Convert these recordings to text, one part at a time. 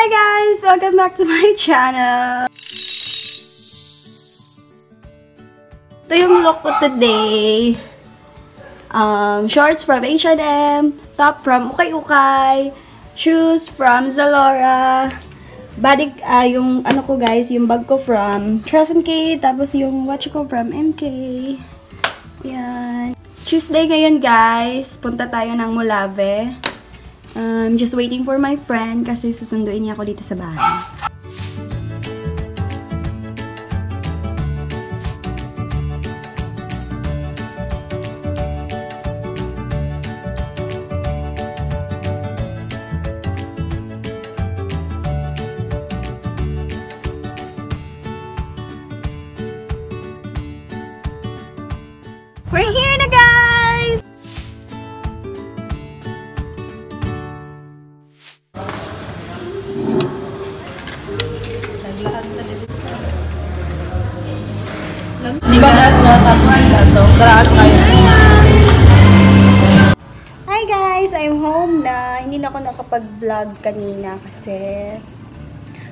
Hi guys! Welcome back to my channel! Ito yung look ko today. Shorts from H&M, top from Ukay Ukay, shoes from Zalora, body, yung ano ko guys, yung bag ko from Trust & K, tapos yung watch ko from MK. Yan. Tuesday ngayon guys, punta tayo ng Molave. Just waiting for my friend kasi susunduin niya ako dito sa bahay. We're here na guys! Di ba lahat na tapuan ka to? Lahat kayo. Hi guys! I'm home na. Hindi na ako nakapag-vlog kanina kasi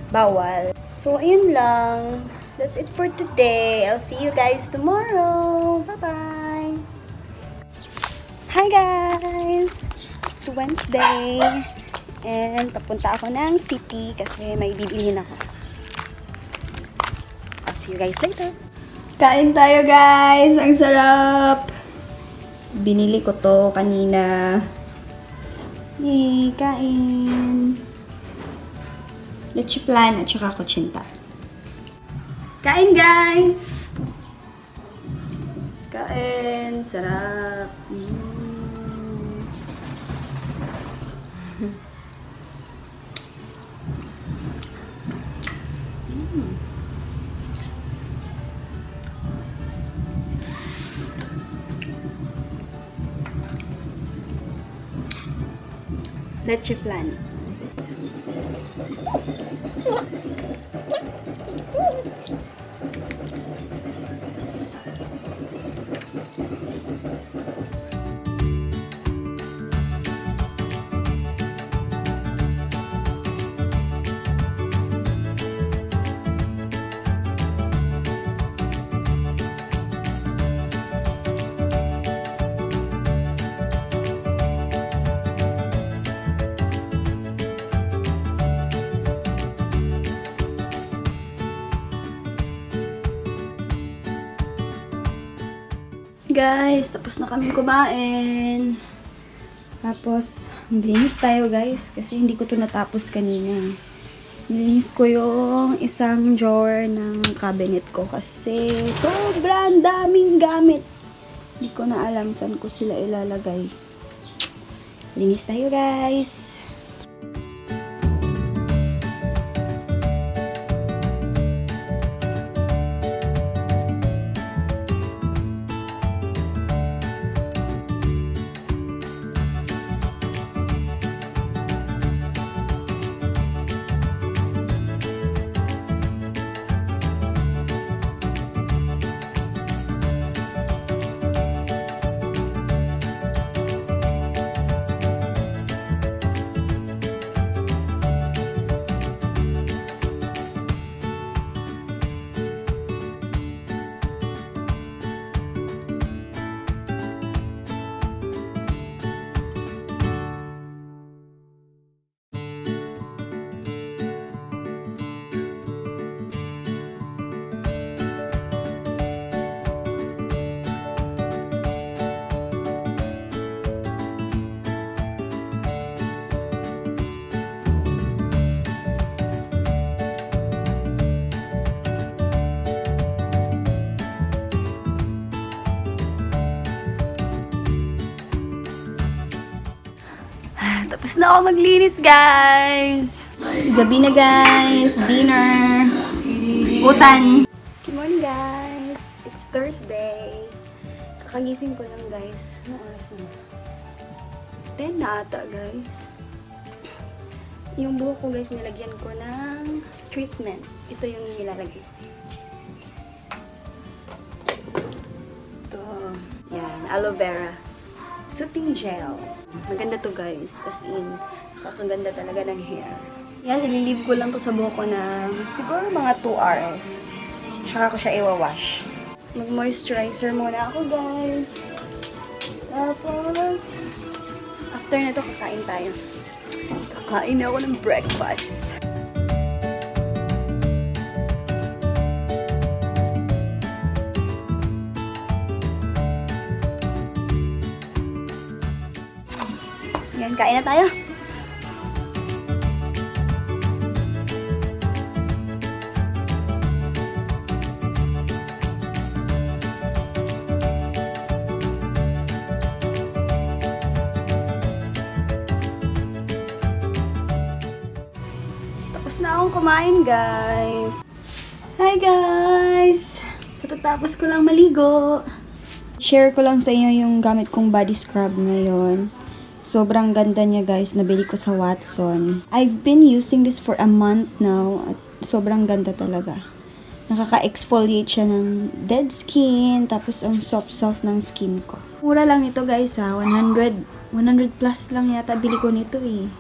bawal. So, ayun lang. That's it for today. I'll see you guys tomorrow. Bye-bye! Hi guys! It's Wednesday. And papunta ako ng city kasi may bibilhin ako. I'll see you guys later. Kain tayo guys! Ang sarap! Binili ko to kanina. Yay! Kain! Leche flan at saka kutsinta. Kain guys! Kain! Sarap! Leche flan. Guys, tapos na kami kumain. Tapos, nilinis tayo guys. Kasi hindi ko to natapos kanina. Nilinis ko yung isang drawer ng cabinet ko. Kasi, sobrang daming gamit. Hindi ko na alam saan ko sila ilalagay. Linis tayo guys. Tapos na ako maglinis, guys. Gabi na, guys. Dinner. Utan. Good morning, guys. It's Thursday. Kakagising ko lang, guys. Anong oras na? 10 na ata, guys. Yung buhok ko, guys, nilagyan ko ng treatment. Ito yung nilalagay. Ito. Yan. Aloe vera. Soothing gel. Maganda to guys. As in, kakaganda talaga ng hair. Yan, ililive ko lang to sa buhok ko na siguro mga 2 hours. Tsaka ko siya iwawash. Mag-moisturizer muna ako, guys. Tapos, after na to, kakain tayo. Kakain na ako ng breakfast. Yan, kain na tayo. Tapos na akong kumain, guys. Hi, guys! Katatapos ko lang maligo. Share ko lang sa inyo yung gamit kong body scrub ngayon. Sobrang ganda niya, guys. Nabili ko sa Watson. I've been using this for a month now. At sobrang ganda talaga. Nakaka-exfoliate siya ng dead skin. Tapos ang soft-soft ng skin ko. Mura lang ito, guys, ha. 100 plus lang yata bili ko nito, eh.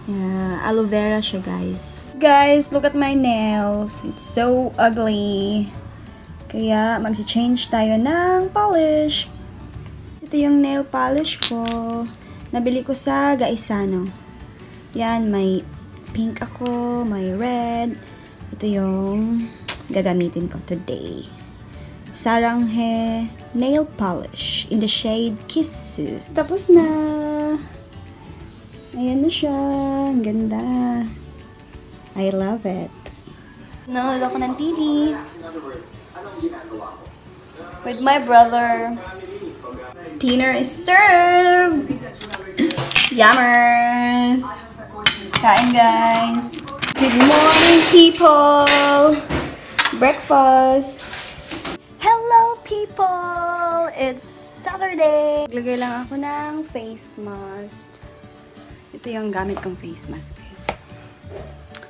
Yeah, aloe vera siya, guys. Guys, look at my nails. It's so ugly. Kaya, mag-change tayo ng polish. Ito yung nail polish ko. Nabili ko sa Gaisano. Yan, may pink ako, may red. Ito yung gagamitin ko today. Saranghe nail polish in the shade Kissu. Tapos na. Ayan na siya. Ang ganda. I love it. Nanonood ako ng TV. With my brother. Dinner is served. Yummers. Kain, guys. Good morning, people. Breakfast. Hello, people. It's Saturday. Naglagay lang ako ng face mask. Ito yung gamit kong face mask, guys.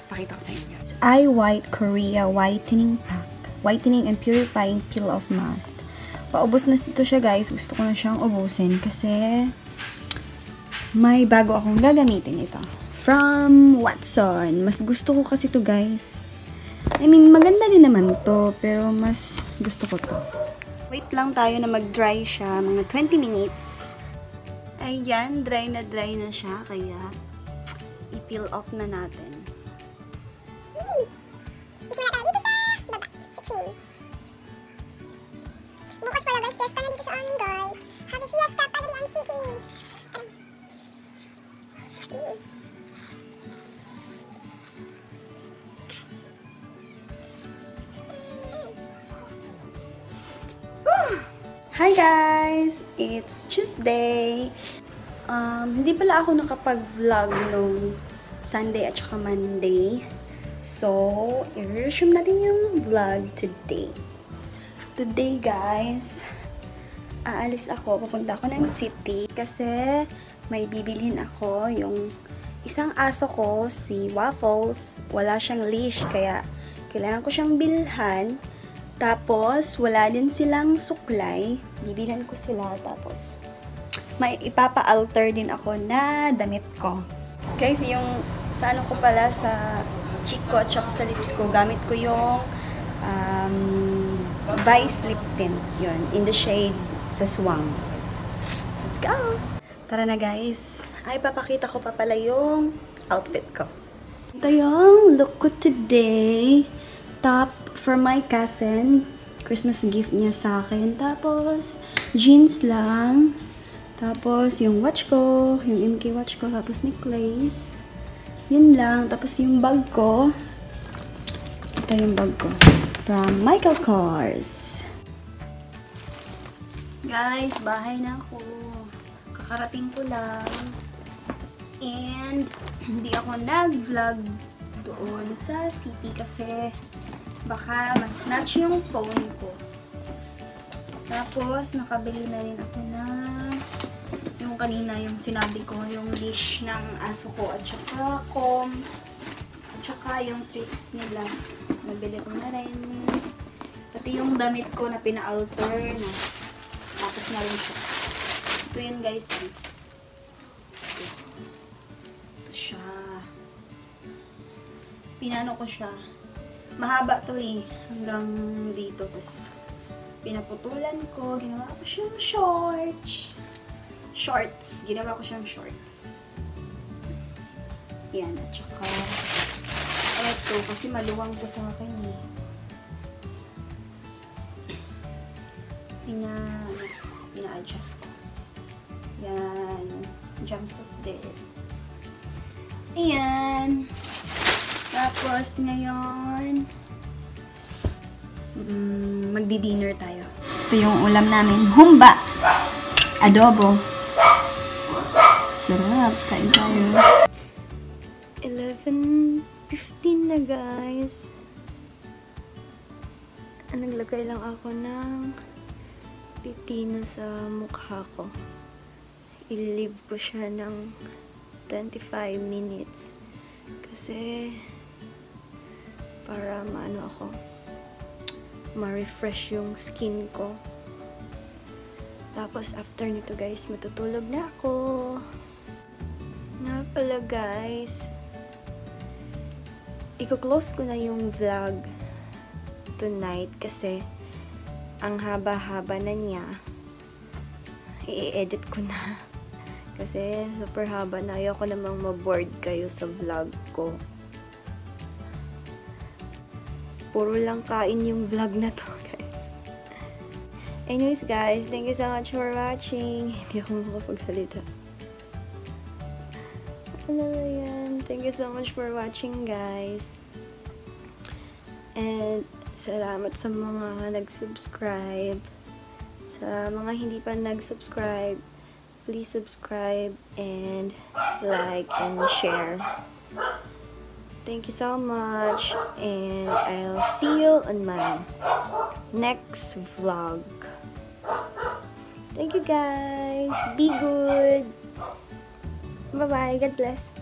Pakita ko sa inyo. It's Eye White Korea Whitening Pack. Whitening and Purifying Peel-Off Mask. Paubos na ito siya, guys. Gusto ko na siyang ubusin kasi may bago akong gagamitin ito. From Watson. Mas gusto ko kasi ito, guys. I mean, maganda din naman to, pero mas gusto ko to. Wait lang tayo na mag-dry siya. Mga 20 minutes. Ayan, dry na siya, kaya i-peel off na natin. Gusto na tayo dito sa baba, sa chin. Bukas pala, guys, fiesta na dito sa amin, guys. Happy Fiesta, Pagadian City! Hi guys! It's Tuesday. Hindi pala ako nakapag-vlog nung Sunday at saka Monday. So, i-resume natin yung vlog today. Today, guys, aalis ako. Pupunta ako ng city kasi may bibilhin ako. Yung isang aso ko, si Waffles, wala siyang leash kaya kailangan ko siyang bilhan. Tapos, wala din silang suklay. Bibilhan ko sila. Tapos, may ipapa-alter din ako na damit ko. Guys, yung sa ano ko pala, sa cheek ko at saka sa lips ko, gamit ko yung Vice Lip Tint. Yun, in the shade sa Swang. Let's go! Tara na, guys. Ay, papakita ko pa pala yung outfit ko. Ito yung look ko today. Top for my cousin. Christmas gift niya sa akin. Tapos, jeans lang. Tapos, yung watch ko. Yung MK watch ko. Tapos, necklace. Yun lang. Tapos, yung bag ko. Ito yung bag ko. From Michael Kors. Guys, bahay na ako. Kakarating ko lang. And, hindi ako nag-vlog doon sa city kasi baka mas-snatch yung phone ko. Tapos, nakabili na rin ako na yung kanina, yung sinabi ko, yung leash ng aso ko at saka comb at saka yung treats nila. Nabili ko na rin. Pati yung damit ko na pina-alter na. Tapos na rin siya. Ito yun, guys. Ito siya. pinano ko siya. Mahaba to eh. Hanggang dito. Tapos, pinaputulan ko. Ginawa ko siyang shorts. Shorts. Ginawa ko siyang shorts. Yan. At saka, eto. Kasi maluwang to sa akin eh. Pina-adjust ko. Yan. Jumpsuit din. Ayan. Tapos, ngayon, magdi-dinner tayo. Ito yung ulam namin. Humba! Adobo. Sarap. Kain tayo. 11:15 na, guys. Naglagay lang ako ng pipino sa mukha ko. I-leave ko siya ng 25 minutes. Kasi, para maano ako, ma-refresh yung skin ko. Tapos, after nito guys, matutulog na ako. Nga pala guys, i-close ko na yung vlog tonight kasi ang haba-haba na niya. I-edit ko na. Kasi super haba na. Ayoko namang ma-bored kayo sa vlog ko. Puro lang kain yung vlog na to, guys. Anyways, guys, thank you so much for watching. Hindi ako makapagsalita. Ano yan? Thank you so much for watching, guys. And salamat sa mga nag-subscribe. Sa mga hindi pa nag-subscribe, please subscribe and like and share. Thank you so much, and I'll see you on my next vlog. Thank you guys. Be good. Bye-bye. God bless.